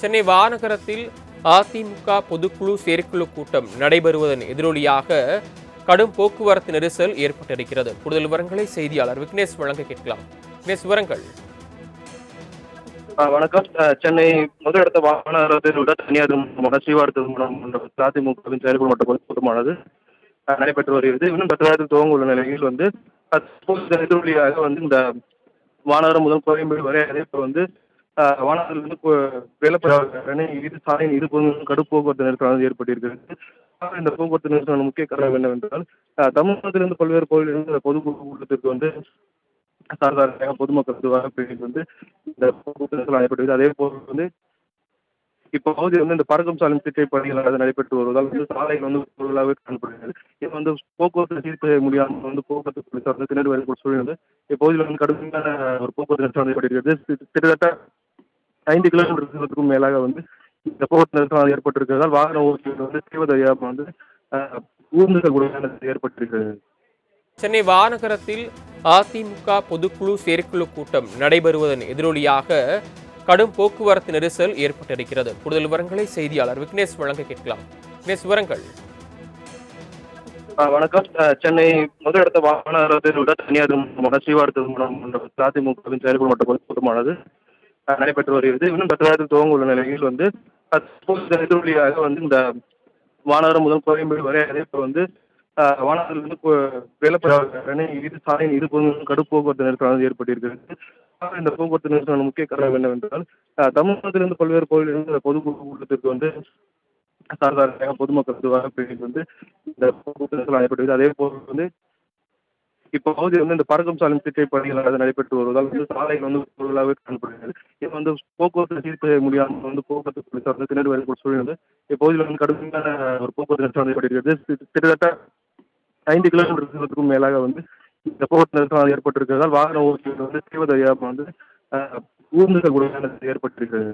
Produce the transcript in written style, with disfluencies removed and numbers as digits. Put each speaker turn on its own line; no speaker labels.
சென்னை வானகரத்தில் அதிமுக பொதுக்குழு செயற்குழு கூட்டம் நடைபெறுவதன் எதிரொலியாக கடும் போக்குவரத்து நெரிசல் ஏற்பட்டிருக்கிறது. கூடுதல் விவரங்களை செய்தியாளர் விக்னேஷ் வழங்க கேட்கலாம். விக்னேஷ், விவரங்கள்.
வணக்கம். சென்னை முதலிடத்த வாகனத்தில் உள்ள தனியார் ஸ்ரீவார் திருமணம் அதிமுகவின் செயல்படும் மட்ட கூட்டமானது நடைபெற்று வருகிறது. இன்னும் 10 நேரத்தில் துவங்க உள்ள நிலையில் எதிரொலியாக இந்த வானகரம் முதல் கோயம்பேடு வரை அதே போல் வானகரிலிருந்து வேலப்பட இரு சாலையின் இரு பகுதிகளும் கடும் போக்குவரத்து நெரிசலானது ஏற்பட்டிருக்கிறது. இந்த போக்குவரத்து நெரிசலான முக்கிய காரணம் என்னவென்றால், தமிழகத்திலிருந்து பல்வேறு பகுதிகளிலிருந்து இந்த பொதுக்குழு கூட்டத்திற்கு சாதாரண பொதுமக்களுக்கு வரப்பிற்கு இந்த போக்குவரத்து நெரிசல் ஏற்பட்டது. அதே போல் இப்பகுதியில் இந்த பறக்கும் சாலை திட்டை பணிகள் நடைபெற்று வருவதால் சாலைகள் பொருளாகவே காணப்படுகிறது. இது போக்குவரத்து சீர் செய்ய முடியாமல் போக்குவரத்து போலீசார் திணறி வரக்கூடிய சூழ்நிலை இப்பகுதியில் கடுமையான ஒரு போக்குவரத்து நெரிசல் ஏற்பட்டிருக்கிறது. கிட்டத்தட்ட 5 கிலோமீட்டருக்கும் மேலாக இந்த போக்குவரத்து நெரிசல் ஏற்பட்டிருக்கிறதால் வாகன ஓட்டிகள் செய்வதையாமல் ஊர்ந்துகள் கூட ஏற்பட்டிருக்கிறது.
சென்னை வானகரத்தில் அதிமுக பொதுக்குழு செயற்குழு கூட்டம் நடைபெறுவதன் எதிரொலியாக கடும் போக்குவரத்து நெரிசல் ஏற்பட்டிருக்கிறது. கூடுதல் விவரங்களை செய்தியாளர் விக்னேஷ் வழங்க கேட்கலாம். விக்னேஷ், விவரங்கள்.
வணக்கம். சென்னை முதலிடத்த வாகனத்தில் உள்ள தனியார் ஸ்ரீவார் திருமணம் அதிமுகவின் செயல்படும் மட்ட கூட்டமானது நடைபெற்று வருகிறது. இன்னும் 10 நேரத்தில் துவங்க உள்ள நிலையில் எதிரொலியாக இந்த வானகரம் முதல் கோயம்பேடு வரை அதே போல் வானகரிலிருந்து வேலப்பட இரு சாலையின் இரு பகுதிகளும் கடும் போக்குவரத்து நெரிசலானது ஏற்பட்டிருக்கிறது. இந்த போக்குவரத்து நெரிசலான முக்கிய காரணம் என்னவென்றால், தமிழகத்திலிருந்து பல்வேறு பகுதிகளிலிருந்து இந்த பொதுக்குழு கூட்டத்திற்கு சாதாரண பொதுமக்களுக்கு வரப்பிற்கு இந்த போக்குவரத்து நெரிசல் ஏற்பட்டது. அதே போல் இப்பகுதியில் இந்த பறக்கும் சாலை திட்டை பணிகள் நடைபெற்று வருவதால் சாலைகள் பொருளாகவே காணப்படுகிறது. இது போக்குவரத்து சீர் செய்ய முடியாமல் போக்குவரத்து போலீசார் திணறி வரக்கூடிய சூழ்நிலை இப்பகுதியில் கடுமையான ஒரு போக்குவரத்து நெரிசல் ஏற்பட்டிருக்கிறது. கிட்டத்தட்ட 5 கிலோமீட்டருக்கும் மேலாக இந்த போக்குவரத்து நெரிசல் ஏற்பட்டிருக்கிறதால் வாகன ஓட்டிகள் செய்வதையாமல் ஊர்ந்துகள் கூட ஏற்பட்டிருக்கிறது.